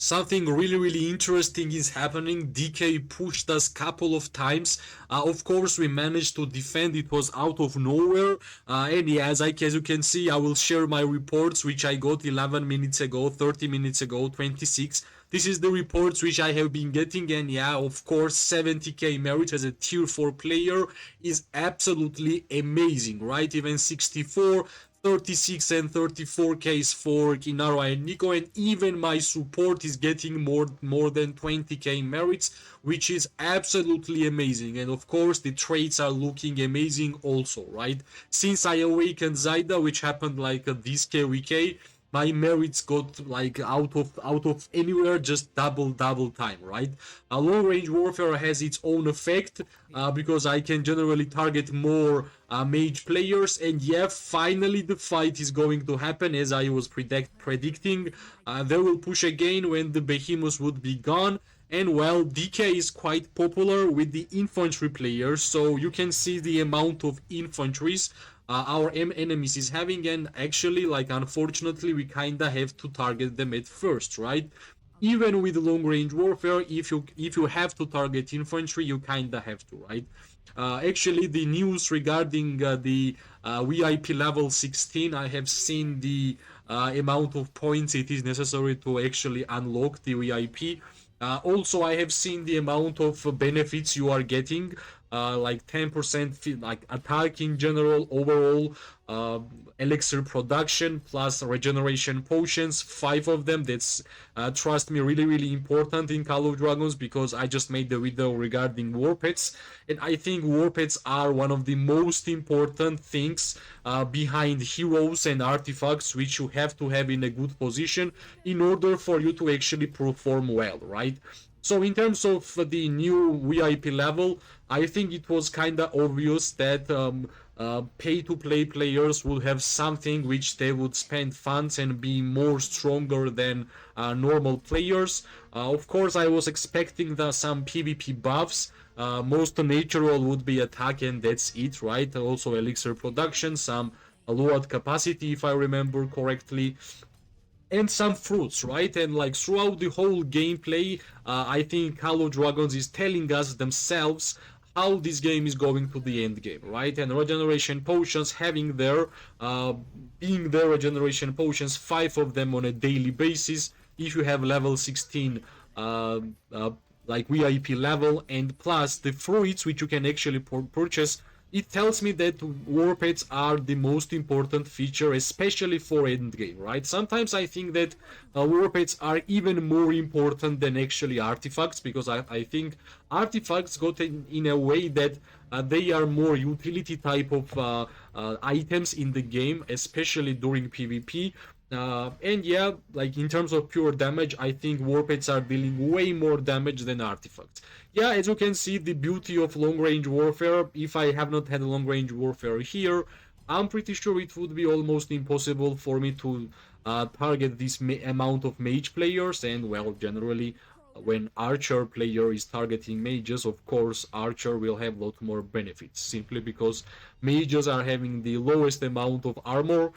Something really interesting is happening. DK pushed us couple of times. Of course, we managed to defend. It was out of nowhere. And yeah, as you can see, I will share my reports, which I got 11 minutes ago, 30 minutes ago, 26. This is the reports which I have been getting, and yeah, of course, 70k merit as a tier 4 player is absolutely amazing, right? Even 64, 36 and 34k for Kinara and Nico, and even my support is getting more than 20k merits, which is absolutely amazing. And of course, the trades are looking amazing also, right? Since I awakened Zaida, which happened like this KVK, my merits got like out of anywhere, just double time, right? A long range warfare has its own effect, because I can generally target more mage players, and yeah, finally the fight is going to happen as I was predicting. They will push again when the behemoths would be gone. And well, DK is quite popular with the infantry players, so you can see the amount of infantries our enemies is having, and actually, like, unfortunately, we kinda have to target them at first, right? Even with long range warfare, if you have to target infantry, you kinda have to, right? Actually, the news regarding the VIP level 16, I have seen the amount of points it is necessary to actually unlock the VIP. Also, I have seen the amount of benefits you are getting, like 10% like attack in general, overall, uh, elixir production plus regeneration potions, 5 of them. That's trust me, really important in Call of Dragons, because I just made the video regarding war pets, and I think war pets are one of the most important things behind heroes and artifacts, which you have to have in a good position in order for you to actually perform well, right? So in terms of the new VIP level, I think it was kind of obvious that pay-to-play players will have something which they would spend funds and be more stronger than normal players. Of course, I was expecting some PvP buffs. Most natural would be attack, and that's it, right? Also elixir production, some lowered capacity, if I remember correctly, and some fruits, right? And like throughout the whole gameplay, I think Call of Dragons is telling us themselves how this game is going to the end game, right? And regeneration potions, uh, being there, regeneration potions, 5 of them on a daily basis. If you have level 16, uh, uh, like VIP level, and plus the fruits which you can actually purchase, it tells me that war pets are the most important feature, especially for endgame, right? Sometimes I think that war pets are even more important than actually artifacts, because I think artifacts got in a way that they are more utility type of items in the game, especially during PvP. And yeah, like in terms of pure damage, I think war pets are dealing way more damage than artifacts. Yeah, as you can see, the beauty of long range warfare, if I have not had long range warfare here, I'm pretty sure it would be almost impossible for me to target this amount of mage players. And well, generally, when archer player is targeting mages, of course archer will have a lot more benefits, simply because mages are having the lowest amount of armor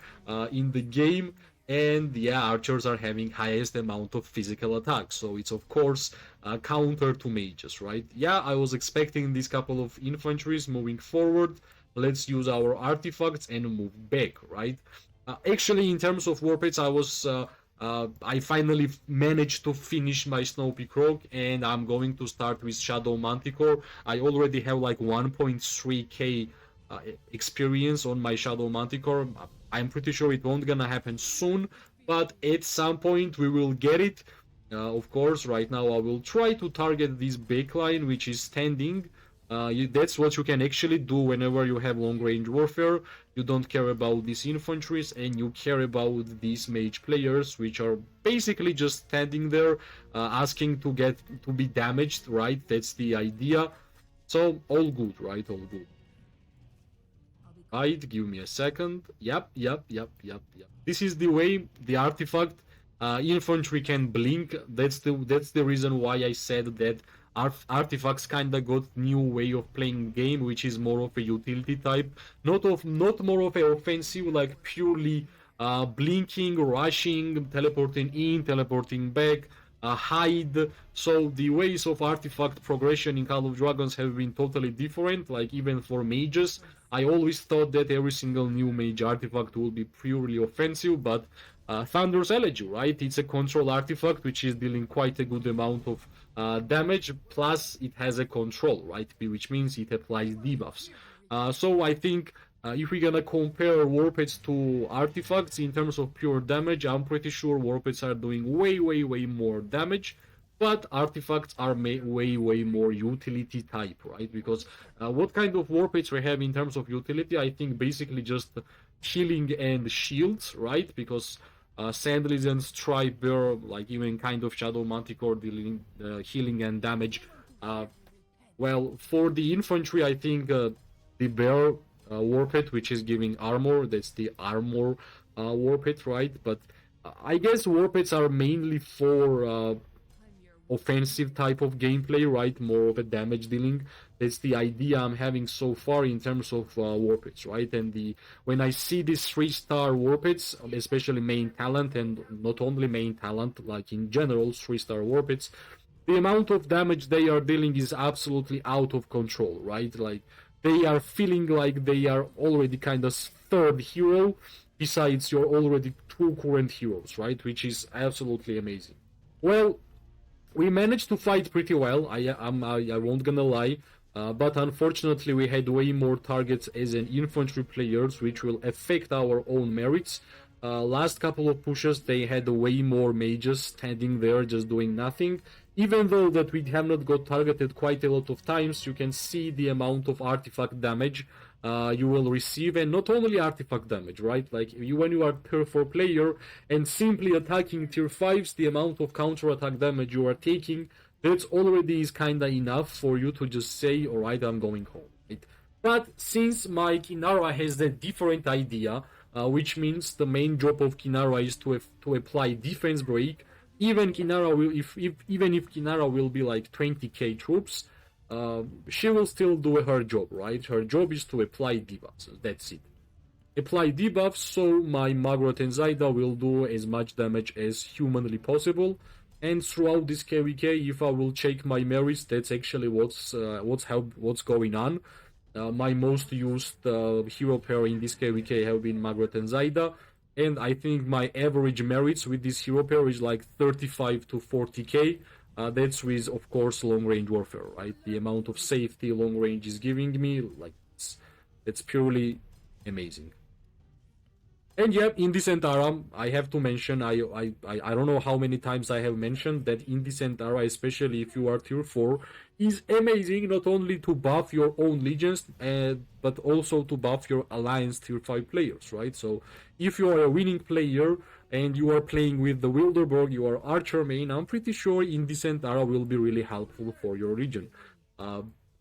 in the game, and yeah, archers are having highest amount of physical attack, so it's of course counter to mages, right? Yeah, I was expecting this couple of infantries moving forward. Let's use our artifacts and move back, right? Actually, in terms of warpits, I finally managed to finish my Snowy Croc, and I'm going to start with Shadow Manticore. I already have like 1.3k experience on my Shadow Manticore. I'm pretty sure it won't gonna happen soon, but at some point we will get it. Of course, right now I will try to target this backline which is standing. That's what you can actually do whenever you have long range warfare. You don't care about these infantries, and you care about these mage players, which are basically just standing there, asking to be damaged, right? That's the idea. So all good, right? All good. Right, give me a second. Yep. This is the way the artifact infantry can blink. That's the reason why I said that artifacts kinda got new way of playing game, which is more of a utility type, not more of a offensive, like purely blinking, rushing, teleporting in, teleporting back. hide. So the ways of artifact progression in Call of Dragons have been totally different. Like even for mages, I always thought that every single new mage artifact will be purely offensive, but Thunder's Elegy, right? It's a control artifact which is dealing quite a good amount of damage, plus it has a control, right? Which means it applies debuffs. So I think if we're gonna compare Warpeds to artifacts in terms of pure damage, I'm pretty sure Warpeds are doing way more damage, but artifacts are way more utility type, right? Because what kind of Warpeds we have in terms of utility? I think basically just healing and shields, right? Because Sand Lizards, Stripe Bear, like even kind of Shadow Manticore dealing healing and damage. Well, for the infantry, I think the Bear Warped, which is giving armor, that's the armor Warped, right? But I guess Warpeds are mainly for offensive type of gameplay, right? More of a damage dealing. That's the idea I'm having so far in terms of Warpeds, right? And when I see these 3-star Warpeds, especially main talent, and not only main talent, like in general, 3-star Warpeds, the amount of damage they are dealing is absolutely out of control, right? Like they are feeling like they are already kind of third hero besides your already 2 current heroes, right? Which is absolutely amazing. Well, we managed to fight pretty well, I won't gonna lie, but unfortunately we had way more targets as an infantry players, which will affect our own merits. Last couple of pushes they had way more mages standing there just doing nothing. Even though that we have not got targeted quite a lot of times, you can see the amount of artifact damage you will receive, and not only artifact damage, right? Like when you are tier 4 player and simply attacking tier 5s, the amount of counter attack damage you are taking, that already is kinda enough for you to just say, alright, I'm going home. Right? But since my Kinara has a different idea, which means the main job of Kinara is to apply defense break. Even Kinara will, even if Kinara will be like 20k troops, she will still do her job, right? Her job is to apply debuffs. That's it. Apply debuffs, so my Magrat and Zaida will do as much damage as humanly possible. And throughout this KVK, if I will check my merits, that's actually what's going on. My most used hero pair in this KVK have been Magrat and Zaida. And I think my average merits with this hero pair is like 35 to 40k. That's with, of course, long range warfare, right? The amount of safety long range is giving me, like, it's purely amazing. And yeah, Indecent Ara, I have to mention, I don't know how many times I have mentioned that Indecent Ara, especially if you are tier 4, is amazing not only to buff your own legions, but also to buff your alliance tier 5 players, right? So if you are a winning player and you are playing with the Wilderborg, you are Archer main, I'm pretty sure Indecent Ara will be really helpful for your region.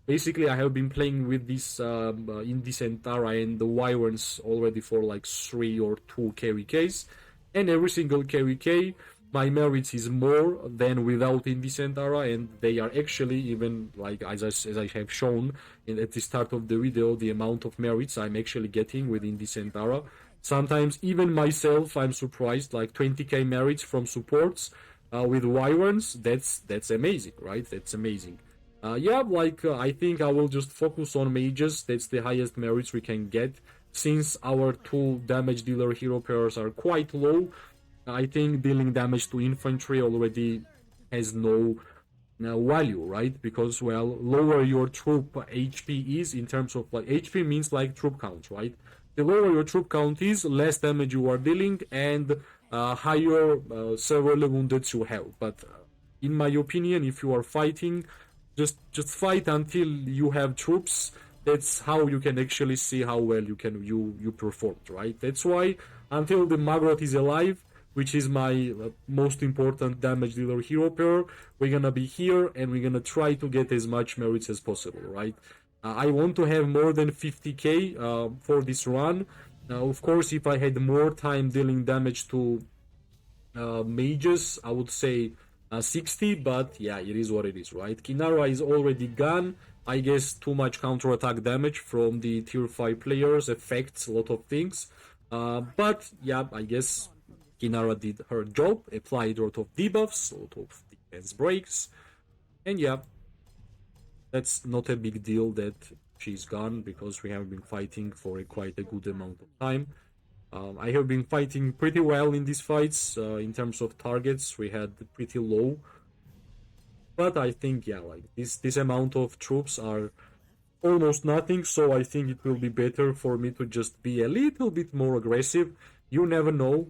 Basically, I have been playing with this Indecent Ara and the Wyverns already for like 3 or 2 KVKs, and every single KVK, my merits is more than without Indecent Ara, and they are actually even, like, as I have shown at the start of the video, the amount of merits I'm actually getting with Indecent Ara. Sometimes even myself, I'm surprised, like 20k merits from supports with Wyverns, that's amazing, right? That's amazing. I think I will just focus on mages. That's the highest merits we can get. Since our 2 damage dealer hero pairs are quite low, I think dealing damage to infantry already has no value, right? Because, well, lower your troop HP is in terms of, like, HP means like troop count, right? The lower your troop count is, less damage you are dealing, and higher severely wounded you have. But in my opinion, if you are fighting, just fight until you have troops. That's how you can actually see how well you performed, right? That's why until the Magrat is alive, which is my most important damage dealer hero pair, we're gonna be here and we're gonna try to get as much merits as possible, right? I want to have more than 50k for this run. Of course, if I had more time dealing damage to mages, I would say 60, but yeah, it is what it is, right? Kinara is already gone. I guess too much counter-attack damage from the tier 5 players affects a lot of things. But yeah, I guess Kinara did her job, applied a lot of debuffs, a lot of defense breaks. And yeah, that's not a big deal that she's gone, because we have been fighting for quite a good amount of time. I have been fighting pretty well in these fights. In terms of targets, we had pretty low. But I think, yeah, like this amount of troops are almost nothing, so I think it will be better for me to just be a little bit more aggressive. You never know.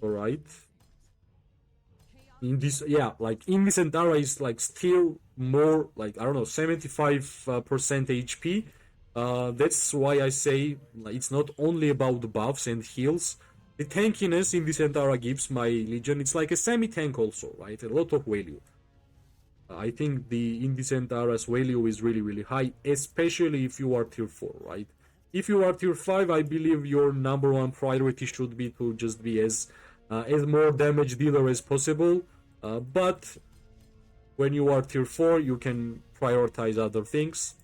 Alright. In this, yeah, like in this Antara is like still more, like, I don't know, 75% HP. That's why I say like, it's not only about the buffs and heals. The tankiness in this Antara gives my Legion, it's like a semi-tank also, right? A lot of value. I think the Indecent Ara's value is really high, especially if you are tier 4, right? If you are tier 5, I believe your number one priority should be to just be as more damage dealer as possible. But when you are tier 4, you can prioritize other things,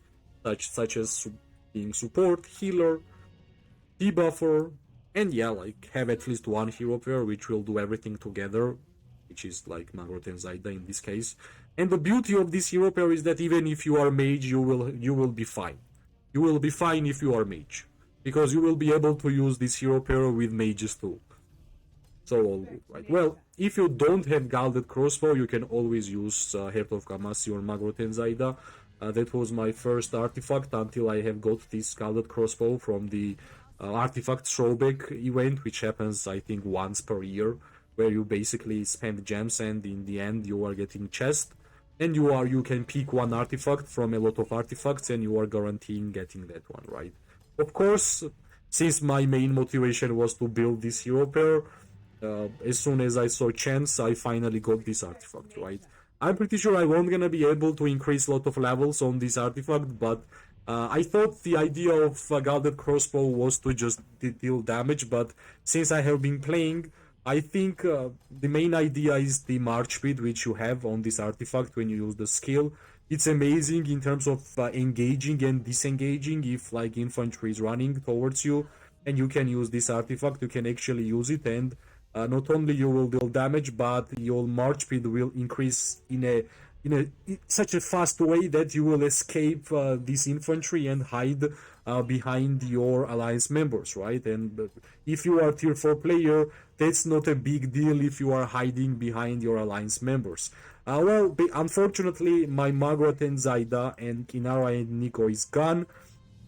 such as being support, healer, debuffer, and yeah, like have at least one hero pair which will do everything together, which is like Magrot and Zaida in this case. And the beauty of this hero pair is that even if you are mage, you will be fine. You will be fine if you are mage, because you will be able to use this hero pair with mages too. So all good, right? Well, if you don't have Gilded Crossbow, you can always use Heart of Kamasi or Magrot and Zaida. That was my first artifact until I have got this Gilded Crossbow from the artifact throwback event, which happens I think once per year, where you basically spend gems and in the end you are getting chest, and you can pick one artifact from a lot of artifacts and you are guaranteeing getting that one, right? Of course, since my main motivation was to build this hero pair, as soon as I saw chance, I finally got this artifact, right? I'm pretty sure I won't gonna be able to increase a lot of levels on this artifact, but I thought the idea of Gilded Crossbow was to just deal damage, but since I have been playing, I think the main idea is the march speed which you have on this artifact when you use the skill. It's amazing in terms of engaging and disengaging. If like infantry is running towards you and you can use this artifact, you can actually use it, and not only you will deal damage, but your march speed will increase in such a fast way that you will escape this infantry and hide behind your alliance members, right? And if you are tier 4 player, that's not a big deal if you are hiding behind your alliance members. Well, unfortunately, my Margaret and Zaida and Kinara and Nico is gone,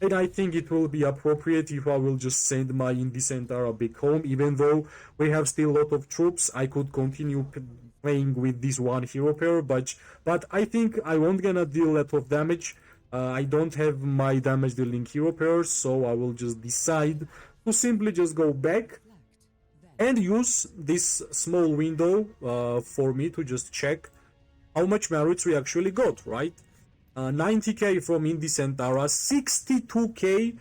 and I think it will be appropriate if I will just send my Indecent Ara back home. Even though we have still a lot of troops, I could continue playing with this one hero pair, but I think I won't gonna deal a lot of damage. I don't have my damage dealing hero pairs, so I will just decide to simply just go back and use this small window for me to just check how much merits we actually got, right? 90k from Indecent Ara, 62k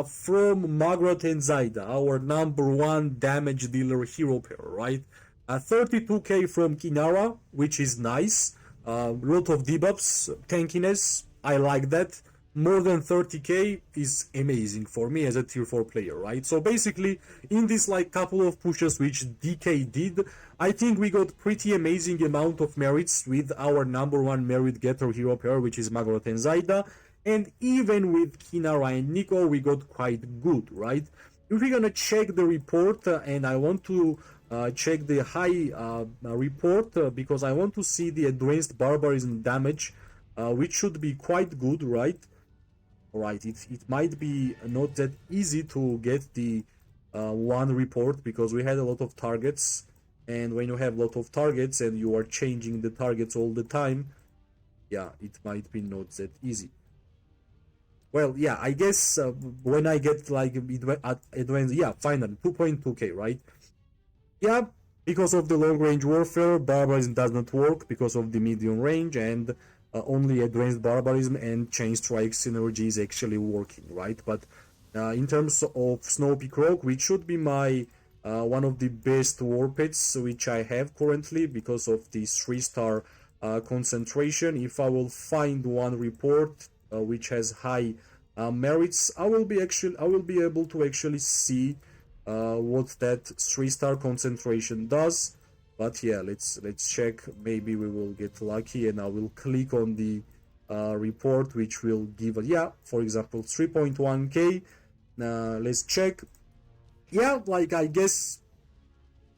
from Margaret and Zaida, our number one damage dealer hero pair, right? 32k from Kinara, which is nice. Lot of debuffs, tankiness, I like that. More than 30k is amazing for me as a tier 4 player, right? So basically, in this like couple of pushes which DK did, I think we got pretty amazing amount of merits with our number one merit getter hero pair, which is Magrot and Zaida. And even with Kinara and Nico, we got quite good, right? If we're gonna check the report, and I want to check the high report, because I want to see the advanced barbarism damage, which should be quite good, right? Alright, it might be not that easy to get the one report, because we had a lot of targets, and when you have a lot of targets and you are changing the targets all the time, yeah, it might be not that easy. Well, yeah, I guess when I get like advanced, yeah, finally 2.2k, right? Yeah, because of the long range warfare, barbarism does not work because of the medium range, and only advanced barbarism and chain strike synergy is actually working, right? But in terms of Snow Peak Rock, which should be my one of the best war pets which I have currently because of the 3-star concentration, if I will find one report which has high merits, I will be able to actually see what that 3-star concentration does. But yeah, let's check. Maybe we will get lucky, and I will click on the report, which will give us, yeah, for example, 3.1k. Let's check. Yeah, like I guess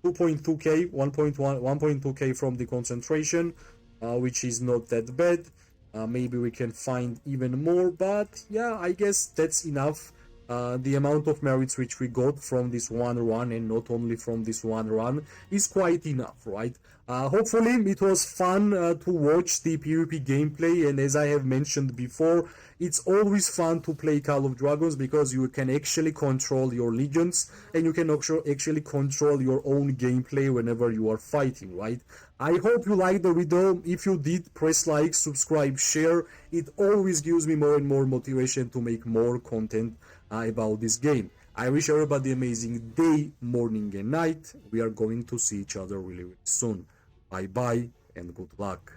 2.2k, 1.2k from the concentration, which is not that bad. Maybe we can find even more, but yeah, I guess that's enough. The amount of merits which we got from this one run, and not only from this one run, is quite enough, right? Hopefully it was fun to watch the PvP gameplay, and as I have mentioned before, it's always fun to play Call of Dragons because you can actually control your legions, and you can actually control your own gameplay whenever you are fighting, right? I hope you liked the video. If you did, press like, subscribe, share. It always gives me more and more motivation to make more content about this game. I wish everybody amazing day, morning and night. We are going to see each other really, really soon. Bye bye and good luck.